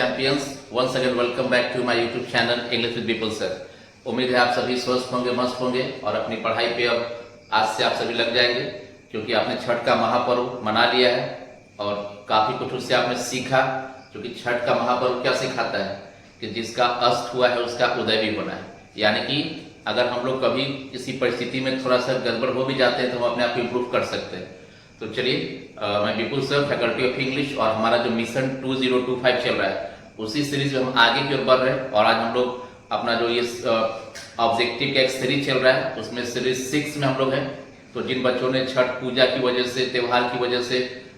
Champions, once again welcome back to my YouTube channel English with people sir. उम्मीद है आप सभी स्वस्थ होंगे, मस्त होंगे और अपनी पढ़ाई पे अब आज से आप सभी लग जाएंगे, क्योंकि आपने छठ का महापर्व मना लिया है और काफी कुछ उससे आपने सीखा। क्योंकि छठ का महापर्व क्या सिखाता है कि जिसका अस्त हुआ है उसका उदय भी होना है। यानी कि अगर हम लोग कभी किसी परिस्थिति में थोड़ा सा गड़बड़ हो भी जाते हैं तो हम अपने आप को इम्प्रूव कर सकते हैं। तो चलिए, मैं विपुल सर, फैकल्टी ऑफ इंग्लिश, और हमारा जो मिशन 2025 चल रहा है उसी सीरीज में हम आगे की ओर बढ़ रहे हैं। और आज हम लोग अपना जो ये ऑब्जेक्टिव का एक सीरीज चल रहा है उसमें सीरीज 6 में हम लोग हैं। तो जिन बच्चों ने छठ पूजा की वजह से, त्योहार की वजह से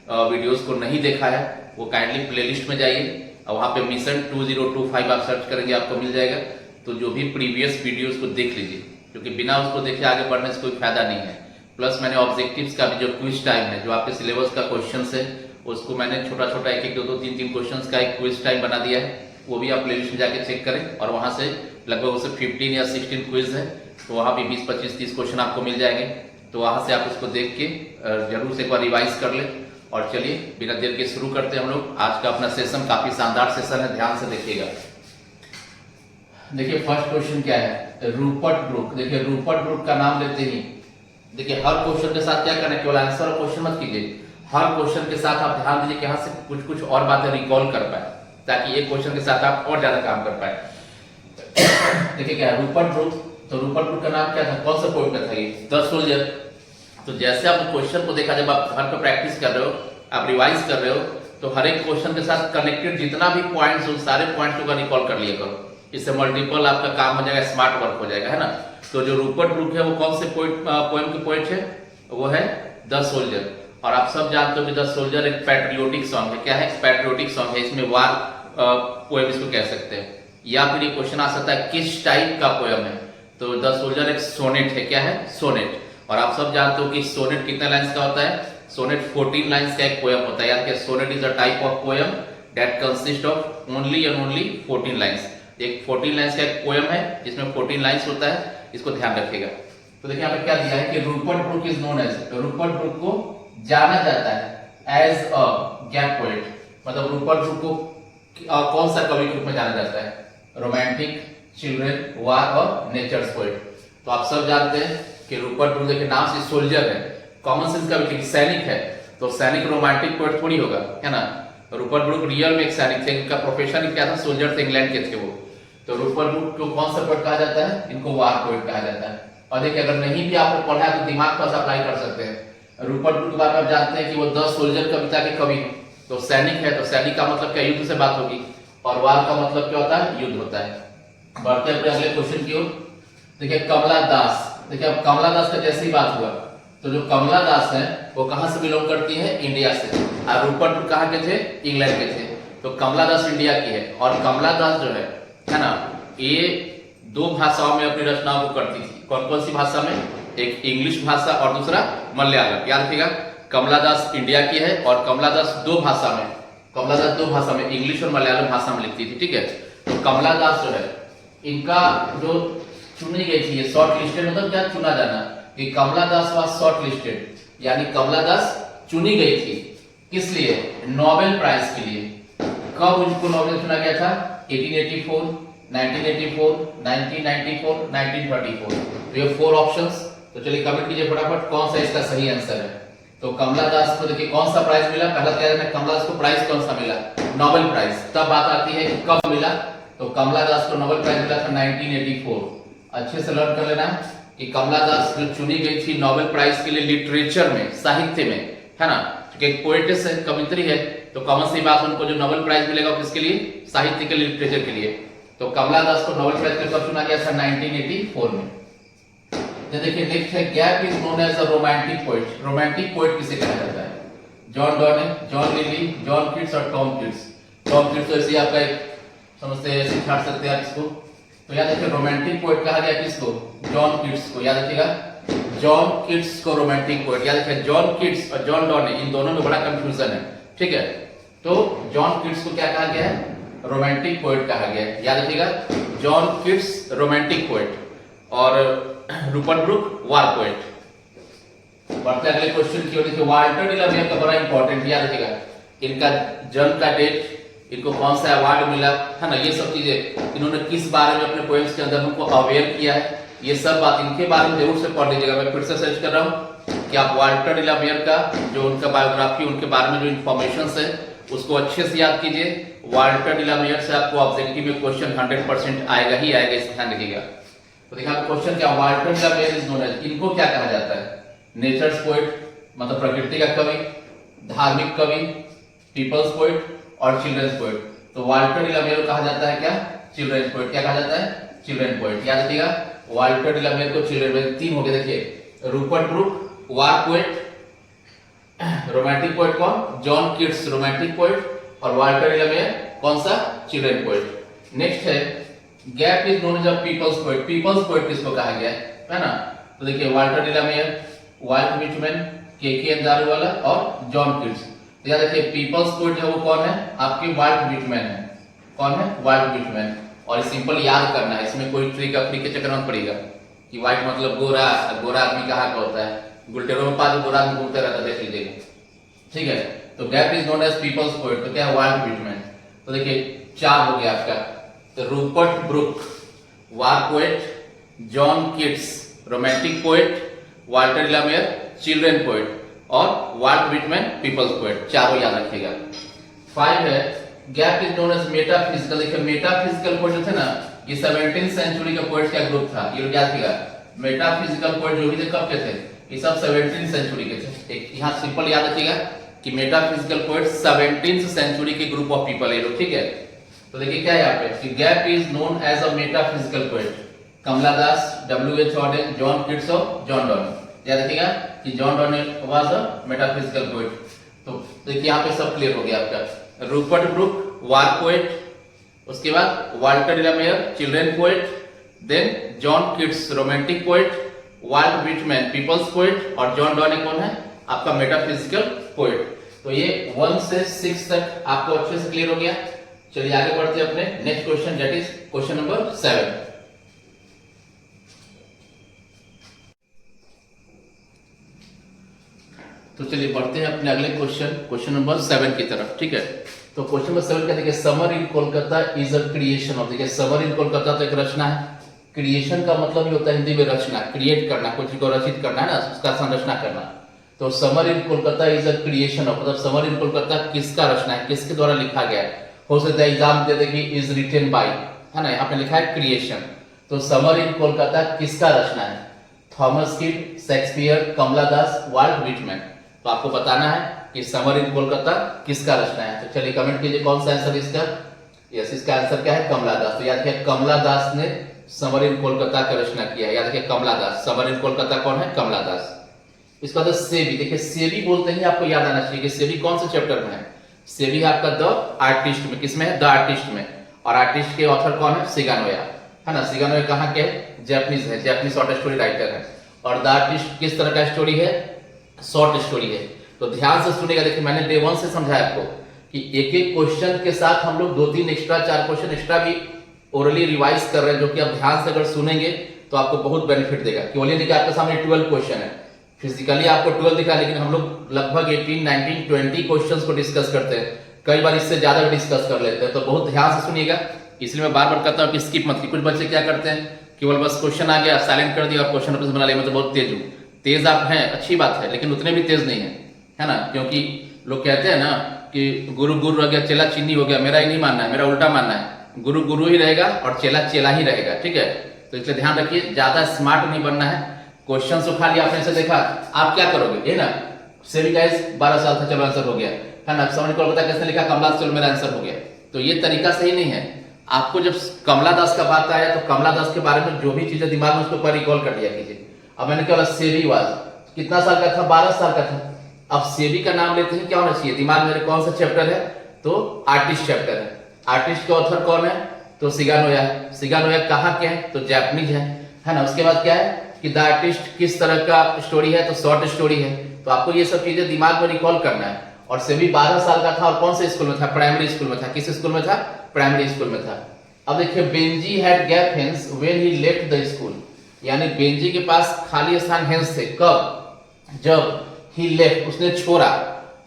वीडियोस को नहीं देखा है वो काइंडली प्लेलिस्ट में जाइए और वहाँ पे मिशन 2025 आप सर्च करेंगे, आपको मिल जाएगा। तो जो भी प्रीवियस वीडियोस को देख लीजिए, क्योंकि बिना उसको देखे आगे बढ़ने से कोई फायदा नहीं है। प्लस मैंने ऑब्जेक्टिव्स का भी जो क्विज टाइम है, जो आपके सिलेबस का क्वेश्चंस है, उसको मैंने छोटा छोटा एक दो तीन क्वेश्चंस का एक क्विज टाइम बना दिया है। वो भी आप प्लेलिस्ट में जाके चेक करें और वहां से लगभग उसे 15 या 16 क्विज है, तो वहां भी 20, 25, 30 क्वेश्चन आपको मिल जाएंगे। तो वहां से आप उसको देख के जरूर से एक बार रिवाइज कर ले। और चलिए बिना देर के शुरू करते हैं हम लोग आज का अपना सेशन। काफी शानदार सेशन है, ध्यान से देखिएगा। देखिए फर्स्ट क्वेश्चन क्या है, रूपर्ट ब्रुक। देखिए रूपर्ट ब्रुक का नाम लेते ही देखिए हर क्वेश्चन के साथ क्या करना है, केवल आंसर और क्वेश्चन मत कीजिए, हर क्वेश्चन के साथ आप ध्यान दीजिए कि यहाँ से कुछ और बातें रिकॉल कर पाए, ताकि एक क्वेश्चन के साथ आप और ज्यादा काम कर पाए। देखिए क्या है रूपर्ट ब्रुक। तो रूपर्ट ब्रुक का नाम क्या था, कौन सा पोएट का था ये, द सोल्जर। तो जैसे आप क्वेश्चन को देखा, जब आप घर पर प्रैक्टिस कर रहे हो, आप रिवाइज कर रहे हो, तो हर एक क्वेश्चन के साथ कनेक्टेड जितना भी पॉइंट्स, उन सारे पॉइंट्स को रिकॉल कर लिया करो। इससे मल्टीपल आपका काम हो जाएगा, स्मार्ट वर्क हो जाएगा, है ना। तो जो रूपर्ट ब्रुक है वो कौन से पोएम के पोएट है, वो है द सोल्जर। और आप सब जानते हो कि द सोल्जर एक पैट्रियोटिक सॉन्ग है। क्या है, पैट्रियोटिक सॉन्ग है। इसमें वार पोएम इसको कह सकते हैं। या फिर ये क्वेश्चन आ सकता है किस टाइप का पोएम है। तो द सोल्जर एक सोनेट है। क्या है, सोनेट। और आप सब जानते हो कि सोनेट कितने लाइन्स का होता है, सोनेट 14 लाइन्स का एक पोएम होता है। यानी कि sonnet is a type of poem that consist of only and only 14 lines. एक 14 लाइन्स का एक पोएम है जिसमें 14 लाइन्स होता है, इसको ध्यान रखिएगा। तो देखिए यहाँ पे क्या दिया है कि Rupert Brooke is known as, Rupert Brooke को जाना जाता है एज अ गैप पोएट। मतलब रूपर्ट ब्रुक को कौन सा कवि के रूप में जाना जाता है, रोमांटिक, चिल्ड्रन, वार और नेचर्स पोएट। तो आप सब जानते हैं कि रूपर्ट ब्रुक देखिए नाम से सोल्जर है, कॉमन सेंस का भी सैनिक है। तो सैनिक रोमांटिक पोएट थोड़ी होगा, है ना। रूपर्ट ब्रुक रियल में एक सैनिक थे, इनका प्रोफेशन क्या था, सोल्जर थे, इंग्लैंड के थे वो। तो रूपर्ट ब्रुक को कौन सा पोएट कहा जाता है, इनको वार पोएट कहा जाता है। और देखिए अगर नहीं भी आपने पढ़ा है तो दिमाग पर अप्लाई कर सकते हैं। रूपर्ट ब्रुक के बारे में आप जानते हैं कि वो द सोल्जर कविता के कवि हैं। तो सैनिक है, तो सैनिक का मतलब क्या, युद्ध से बात होगी। और वार का मतलब क्या होता है, युद्ध होता है। बढ़ते हैं अपने अगले क्वेश्चन की ओर। देखिए कमला दास। देखिए अब कमला दास का जैसे ही बात हुआ, तो जो कमला दास है वो कहां से बिलोंग करती है, इंडिया से। और रूपर्ट ब्रुक कहां के थे, इंग्लैंड के थे। तो कमला दास इंडिया की है। और कमला दास जो है ना, ये 2 भाषाओं में अपनी रचनाओं को करती थी। कौन कौन सी भाषा में, एक इंग्लिश भाषा और दूसरा मलयालम। याद रखिएगा, कमला दास इंडिया की है और कमला दास 2 भाषा में, कमला दास 2 भाषा में, इंग्लिश और मलयालम भाषा में लिखती थी। ठीक है। तो कमला दास जो है, इनका जो चुनी गई थी, ये शॉर्ट लिस्टेड, मतलब क्या, चुना जाना, कि कमला दास वाज शॉर्ट लिस्टेड, यानी कमला दास चुनी गई थी। किस लिए, नोबेल प्राइज के लिए। कब उनको नोबेल चुना गया था, 1884, 1984, 1994, 1934। तो ये 4 ऑप्शंस। तो चलिए कमेंट कीजिए फटाफट कौन सा इसका सही आंसर है। तो कमला दास को देखिए कौन सा प्राइज मिला, पहला कह रहे हैं कमला दास को प्राइज कौन सा मिला, नोबेल प्राइज। तब बात आती है कि कब मिला। तो कमला दास को नोबेल प्राइज मिला था 1984। अच्छे से लर्न कर लेना कि कमला दास जो चुनी गई थी नोबेल प्राइज के लिए लिटरेचर में, साहित्य में, है ना, क्योंकि एक पोएटेस है, कवित्री है। तो कॉमन सी बात, उनको जो नोबेल प्राइज मिलेगा किसके लिए, साहित्य के लिए, लिटरेचर के लिए। तो कमला दास को नोबेल प्राइज के लिए कब चुना गया था, 1984 में। तो देखिए नेक्स्ट है, gap is known as a romantic poet. Romantic poet किसे कहा जाता है, John Donne, John Lily, John Keats और टॉम किट्स। टॉम किट्स तो ऐसे आपका एक समझते हैं, ऐसे छाट सकते हैं आप इसको। तो याद रखिए रोमांटिक पोएट कहा गया किसको, जॉन किट्स को। याद रखिएगा जॉन किट्स को रोमांटिक पोएट। याद रखिए जॉन किट्स और जॉन डॉने, इन दोनों में बड़ा कंफ्यूजन है। ठीक है। तो जॉन किट्स को क्या कहा गया है, रोमांटिक पोएट कहा गया है। याद रखिएगा जॉन किट्स रोमांटिक पोएट और रूपर्ट ब्रुक वार पोएट। बढ़ते अगले क्वेश्चन की ओर। देखिए वाल्टर डी ला मेयर का बड़ा इंपॉर्टेंट, याद रखिएगा इनका जन्म का डेट इनको कौन सा अवार्ड मिला, है ना, ये सब चीजें, इन्होंने किस बारे में अपने पोएम्स के अंदर हमको अवेयर किया है, ये सब बात इनके बारे में जरूर से पढ़ लीजिएगा। मैं फिर से सर्च कर रहा हूँ कि आप वाल्टर डिलामेयर का जो उनका बायोग्राफी, उनके बारे में जो इन्फॉर्मेशन है उसको अच्छे से याद कीजिए। वाल्टर डिलामेयर से आपको ऑब्जेक्टिव में क्वेश्चन 100% आएगा ही आएगा, इस ध्यान रखिएगा। तो देखिए आपका क्वेश्चन क्या, वाल्टर डिलामेयर इज नोन एज, इनको क्या कहा जाता है, नेचर्स पोएट मतलब प्रकृति का कवि, धार्मिक कवि, पीपल्स पोएट और चिल्ड्रंस पोएट। तो वाल्टर डिलामेयर कहा जाता है क्या, चिल्ड्रंस पोएट। क्या कहा जाता है, चिल्ड्रन पोएट। याद रखिएगा वाल्टर डिलामेयर को चिल्ड्रन पोएट, तीन हो गए। देखिए Rupert Brooke war poet, romantic poet कौन, जॉन किट्स रोमांटिक पोएट, और वाल्टर डिलामेयर कौन सा, चिल्ड्रन पोएट। नेक्स्ट है gap is known as a people's poet. People's poet किसको कहा गया है ना, तो देखिए वाल्टर डिलामेयर, वाल्ट विटमैन, के अंदारुवाला और जॉन किट्स। तो याद रखिए पीपल्स पोएट है वो कौन है, आपके वाल्ट विटमैन है। कौन है, वाल्ट विटमैन। और सिंपल याद करना है, इसमें कोई ट्रिक अपनी के चक्कर में पड़ेगा कि व्हाइट मतलब गोरा, गोरा आदमी कहाँ का होता है, गुलटेरों में पास गोरा आदमी घूमते रहता है, देख लीजिएगा, ठीक है। तो gap is known as people's poet, तो क्या है, वाल्ट विटमैन। तो देखिए चार हो गया आपका, तो Rupert Brooke war poet, John Keats romantic poet, Walter de la Mare children poet और वाल्ट विटमैन पीपल्स पोएट, चारों याद रखिएगा। 5 है gap is known as metaphysical. देखिए मेटाफिजिकल पोएट जो थे ना, ये 17th सेंचुरी का पोएट्स का ग्रुप था, ये लोग याद रखिएगा। मेटाफिजिकल पोएट जो भी थे कब के थे, ये सब 17th सेंचुरी के थे। एक यहाँ सिंपल याद रखिएगा कि मेटाफिजिकल पोएट 17th सेंचुरी के ग्रुप ऑफ पीपल है लोग, ठीक है। तो देखिए क्या है यहाँ पे कि gap is known as a metaphysical poet, Kamala Das, W.H. Auden, John Keats और जॉन डॉन। याद रखिएगा कि John Donne was a metaphysical poet. तो देखिए यहाँ पे सब क्लियर हो गया आपका। रूपर्ट ब्रूक वार पोएट, उसके बाद Walter de la Mare children poet, then John Keats romantic poet, Walt Whitman people's poet और जॉन डॉन कौन है, आपका मेटाफिजिकल पोएट। तो ये 1 से 6 तक आपको अच्छे से क्लियर हो गया। चलिए आगे बढ़ते हैं अपने next question, that is question number 7। तो चलिए बढ़ते हैं अपने अगले क्वेश्चन नंबर 7 की तरफ, ठीक है। तो क्वेश्चन नंबर 7 क्या, देखिए summer in Kolkata is a creation of. देखिए समर इन कोलकाता तो एक रचना है, क्रिएशन का मतलब ही होता है हिंदी में रचना, क्रिएट करना, कुछ को रचित करना है ना, उसका संरचना करना। तो summer in Kolkata is a creation of, मतलब समर इन कोलकाता किसका रचना है, किसके द्वारा लिखा गया है। हो सकता है एग्जाम दे दे कि इज रिटन बाय, है ना, यहाँ पे लिखा है क्रिएशन। तो समर इन कोलकाता किसका रचना है, थॉमस किड, शेक्सपियर, कमला दास, वाल्ट विटमैन। तो आपको बताना है कि समर इन कोलकाता किसका रचना है। तो चलिए कमेंट कीजिए कौन सा आंसर इसका। यस, इसका आंसर क्या है, कमला दास। तो याद रखिए कमला दास ने समर इन कोलकाता की रचना किया है। याद रखिए कमला दास, समर इन कोलकाता कौन है, कमला दास। इसके बाद सेबी, देखिए सेबी बोलते ही आपको याद आना चाहिए कि सेबी कौन से चैप्टर में है। सेबी आपका द आर्टिस्ट में, किसमें है, द आर्टिस्ट में। और आर्टिस्ट के ऑथर कौन है, सिगानोया, है ना। सिगानोया कहाँ के है, जैपनीज है, जैपनीज शॉर्ट स्टोरी राइटर है। और द आर्टिस्ट किस तरह का स्टोरी है, शॉर्ट स्टोरी है। तो ध्यान से सुनिएगा। देखिए मैंने डे 1 से समझाया आपको कि एक एक क्वेश्चन के साथ हम लोग 2-3 एक्स्ट्रा 4 क्वेश्चन एक्स्ट्रा भी ओरली रिवाइज कर रहे हैं, जो कि आप ध्यान से अगर सुनेंगे तो आपको बहुत बेनिफिट देगा। केवल ये नहीं कि आपके सामने 12 क्वेश्चन है, फिजिकली आपको 12 दिखा, लेकिन हम लोग लगभग 18, 19, 20 क्वेश्चंस को डिस्कस करते हैं, कई बार इससे ज्यादा भी डिस्कस कर लेते हैं। तो बहुत ध्यान से सुनिएगा, इसलिए मैं बार बार कहता हूँ कि स्किप मत। कुछ बच्चे क्या करते हैं, केवल बस क्वेश्चन आ गया साइलेंट कर दिया और क्वेश्चन वापस बना लिया, मैं तो बहुत तेज हूँ। तेज आप हैं, अच्छी बात है, लेकिन उतने भी तेज नहीं है ना। क्योंकि लोग कहते हैं ना कि गुरु गुरु रह गया, चेला चीनी हो गया। मेरा ही नहीं मानना है, मेरा उल्टा मानना है, गुरु गुरु ही रहेगा और चेला चेला ही रहेगा, ठीक है। तो इसलिए ध्यान रखिए, ज्यादा स्मार्ट नहीं बनना है। क्वेश्चन उठा लिया आपने, से देखा, आप क्या करोगे, ये ना सेवी गाइस 12 साल था, चलो आंसर हो गया, है ना। समझ को पता कैसे लिखा, कमला दास, चलो मेरा आंसर हो गया। तो ये तरीका सही नहीं है। आपको जब कमला दास का बात आया तो कमला दास के बारे में जो भी चीजें दिमाग में उसको ऊपर रिकॉल कर लिया कीजिए। अब मैंने क्या बोला, सेवी वाज कितना साल का था, 12 साल का था। अब सेवी का नाम लेते हैं, क्या होना चाहिए दिमाग में, कौन सा चैप्टर है, तो आर्टिस्ट चैप्टर है। आर्टिस्ट के ऑथर कौन है, तो सिगानोया है। सिगानोया कहाँ के हैं, तो जापानीज है ना। उसके बाद क्या है कि द आर्टिस्ट किस तरह का स्टोरी है, तो शॉर्ट स्टोरी है। तो आपको ये सब चीजें दिमाग में रिकॉल करना है। और सेवी 12 साल का था और कौन से स्कूल में था, प्राइमरी स्कूल में था। किस स्कूल में था, प्राइमरी स्कूल में था। अब देखिए Benji had gap hence when he left the school, यानी बेंजी के पास खाली स्थान हेंस थे, कब, जब ही लेफ्ट, उसने छोड़ा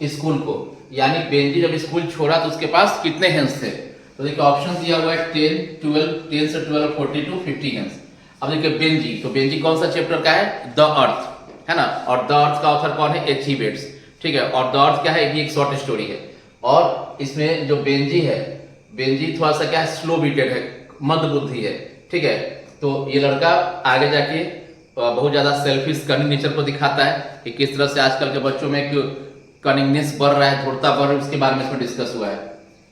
स्कूल को। यानी बेंजी जब स्कूल छोड़ा तो उसके पास कितने हेंस थे? तो देखिए ऑप्शन दिया हुआ है 10, 12, 10 से 12, 42, 50 हेंस। अब देखिए बेंजी, तो बेंजी कौन सा चैप्टर का है? द अर्थ, है ना। और द अर्थ का ऑथर कौन है? H.G. वेल्स, ठीक है। और द अर्थ क्या है? ये एक शॉर्ट स्टोरी है। और इसमें जो बेंजी है, बेंजी थोड़ा सा क्या है? स्लो बीटेड है, मंद बुद्धि है, ठीक है। तो ये लड़का आगे जाके बहुत ज्यादा सेल्फिश कनिंग नेचर को दिखाता है कि किस तरह से आजकल के बच्चों में कनिंगनेस बढ़ रहा है, धूर्तता बढ़ रही है, उसके बारे में इसमें डिस्कस हुआ है।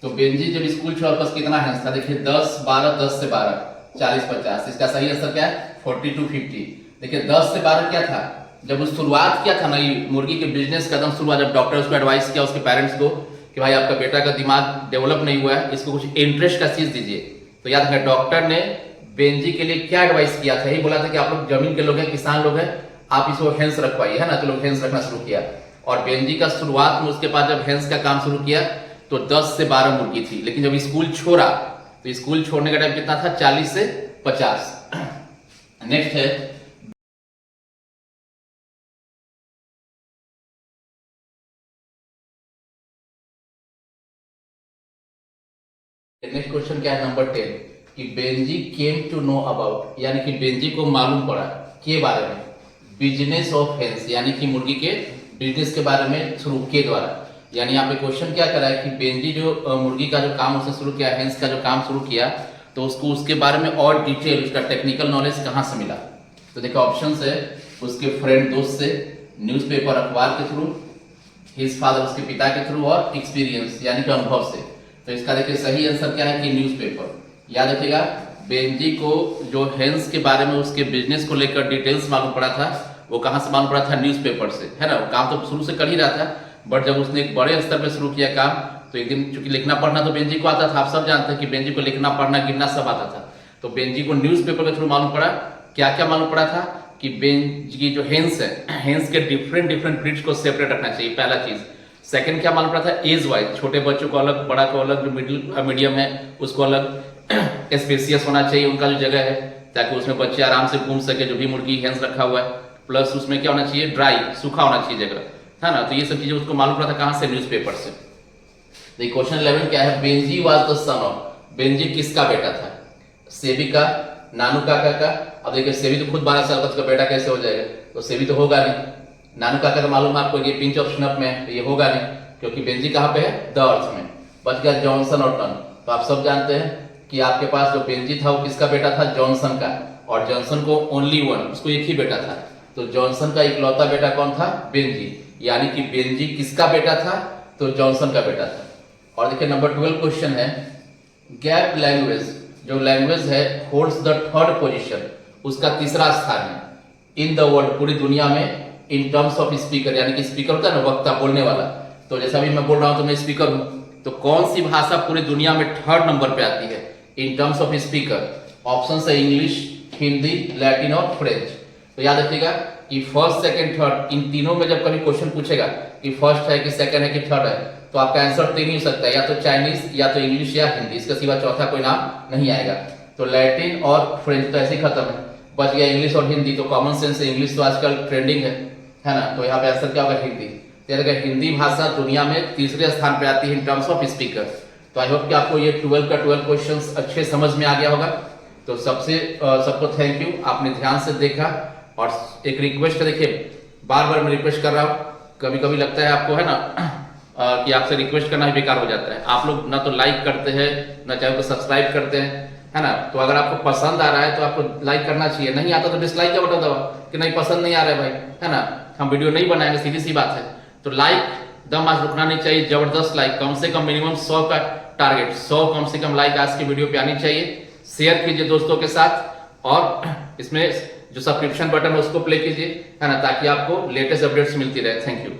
तो बेंजी जब स्कूल छोड़ा पास कितना हेंस था? देखिए 10, 12, 10 से 12, 40, 50। इसका सही आंसर क्या है? 42, 50। देखिए 10 से 12 क्या था? जब वो शुरुआत किया था ना ये मुर्गी के बिजनेस का, एकदम शुरुआत, जब डॉक्टर उसको एडवाइस किया उसके पेरेंट्स को कि भाई आपका बेटा का दिमाग डेवलप नहीं हुआ है, इसको कुछ इंटरेस्ट का चीज दीजिए। तो याद रखें डॉक्टर ने बेंजी के लिए क्या एडवाइस किया था? यही बोला था कि आप लोग जमीन के लोग हैं, किसान लोग हैं, आप इसको हेंस रखवाइए, है ना। तो लोग हेंस रखना शुरू किया। और बेंजी का शुरुआत में उसके बाद जब हेंस का काम शुरू किया तो 10 से 12 मुर्गी थी, लेकिन जब स्कूल छोड़ा तो स्कूल छोड़ने का टाइम कितना था? 40 से 50। नेक्स्ट है नेक्स्ट क्वेश्चन क्या है? नंबर 10 कि Benjy came to know about, यानी कि बेंजी को मालूम पड़ा के बारे में, बिजनेस ऑफ हेंस, यानी कि मुर्गी के बिजनेस के बारे में थ्रू के द्वारा। यानी यहाँ पे क्वेश्चन क्या करा है कि बेंजी जो मुर्गी का जो काम उसने शुरू किया, हेंस का जो काम शुरू किया, तो उसको उसके बारे में और डिटेल, उसका टेक्निकल नॉलेज कहाँ से मिला? तो देखो ऑप्शन है उसके फ्रेंड दोस्त से, न्यूज़पेपर अखबार के थ्रू, हिज फादर उसके पिता के थ्रू, और एक्सपीरियंस यानी कि अनुभव से। तो इसका देखिए सही आंसर क्या है कि न्यूज़पेपर। याद रखिएगा बेंजी को जो हेंस के बारे में उसके बिजनेस को लेकर डिटेल्स मालूम पड़ा था, वो कहाँ से मालूम पड़ा था? न्यूज़पेपर से, है ना। वो काम तो शुरू से कर ही रहा था, बट जब उसने एक बड़े स्तर पर शुरू किया काम, तो एक दिन चूंकि लिखना पढ़ना तो बेंजी को आता था, आप सब जानते हैं कि बेंजी को लिखना पढ़ना गिनना सब आता था। तो बेंजी को न्यूज़पेपर के थ्रू मालूम पड़ा, क्या क्या मालूम पड़ा था? कि बेंजी की जो हेंस है, हेंस के डिफरेंट डिफरेंट ब्रीड्स को सेपरेट रखना चाहिए, पहला चीज। सेकंड क्या मालूम पड़ा था? एज वाइज, छोटे बच्चों को अलग, बड़ा को अलग, जो मिडिल मीडियम है उसको अलग स्पेसियस होना चाहिए उनका जो जगह है, ताकि उसमें बच्चे आराम से घूम सके, जो भी मुर्गी हेंस रखा हुआ है। प्लस उसमें क्या होना चाहिए? ड्राई, सूखा होना चाहिए जगह, है ना। तो ये सब चीजें उसको मालूम पड़ा था कहाँ से? न्यूज़पेपर से। तो क्वेश्चन 11 क्या है? Benji was the son of, Benji किसका बेटा था? सेबी का, नानू काका का। अब देखिए सेबी तो खुद 12 साल का, उसका बेटा कैसे हो जाएगा? तो सेबी तो होगा नहीं। नानू काका का मालूम आपको, ये पिंच ऑफ स्नफ में है, तो ये होगा नहीं, क्योंकि बेंजी कहाँ पे है? द अर्थ में। बच गया जॉनसन और टन। तो आप सब जानते हैं कि आपके पास जो बेंजी था वो किसका बेटा था? जॉनसन का। और जॉनसन को ओनली वन, उसको एक ही बेटा था। तो जॉनसन का इकलौता बेटा कौन था? बेंजी। यानी कि बेंजी किसका बेटा था? तो जॉनसन का बेटा था। और देखिए नंबर 12 क्वेश्चन है, गैप लैंग्वेज, जो लैंग्वेज है होल्ड्स द थर्ड पोजीशन, उसका तीसरा स्थान है इन द वर्ल्ड, पूरी दुनिया में, इन टर्म्स ऑफ स्पीकर, यानी कि स्पीकर होता है ना, वक्ता, बोलने वाला। तो जैसा अभी मैं बोल रहा हूं तो मैं स्पीकर हूं, तो कौन सी भाषा पूरी दुनिया में थर्ड नंबर पे आती है in terms of speaker? Option है इंग्लिश, हिंदी, लैटिन और फ्रेंच। तो याद रखिएगा कि फर्स्ट, सेकंड, थर्ड, इन तीनों में जब कभी क्वेश्चन पूछेगा कि फर्स्ट है कि सेकंड है कि थर्ड है, तो आपका आंसर तीन ही हो सकता है, या तो चाइनीज, या तो इंग्लिश, या हिंदी, इसके सिवा चौथा कोई नाम नहीं आएगा। तो लैटिन और फ्रेंच तो ऐसे ही खत्म है, बच गया इंग्लिश और हिंदी। तो कॉमन सेंस से इंग्लिश तो आजकल ट्रेंडिंग है ना। तो यहाँ पे आंसर क्या होगा? हिंदी। हिंदी भाषा दुनिया में तीसरे स्थान पे आती है इन टर्म्स ऑफ स्पीकर। तो आई होप कि आपको ये 12 का 12 क्वेश्चंस अच्छे समझ में आ गया होगा। तो सबको थैंक यू, आपने ध्यान से देखा। और एक रिक्वेस्ट है, देखिए बार बार मैं रिक्वेस्ट कर रहा हूँ, कभी कभी लगता है आपको, है ना, कि आपसे रिक्वेस्ट करना ही बेकार हो जाता है। आप लोग ना तो लाइक करते हैं, ना चैनल को सब्सक्राइब करते हैं, है ना। तो अगर आपको पसंद आ रहा है तो आपको लाइक करना चाहिए, नहीं आता तो डिसलाइक का बटन दबाओ कि नहीं पसंद नहीं आ रहा है भाई, है ना, हम वीडियो नहीं बनाएंगे, सीधी सी बात है। तो लाइक दम आज रुकना नहीं चाहिए, जबरदस्त लाइक, कम से कम मिनिमम 100 का टारगेट, 100 कम से कम लाइक आज की वीडियो पे आनी चाहिए। शेयर कीजिए दोस्तों के साथ, और इसमें जो सब्सक्रिप्शन बटन है उसको प्ले कीजिए, है ना, ताकि आपको लेटेस्ट अपडेट्स मिलती रहे। Thank you.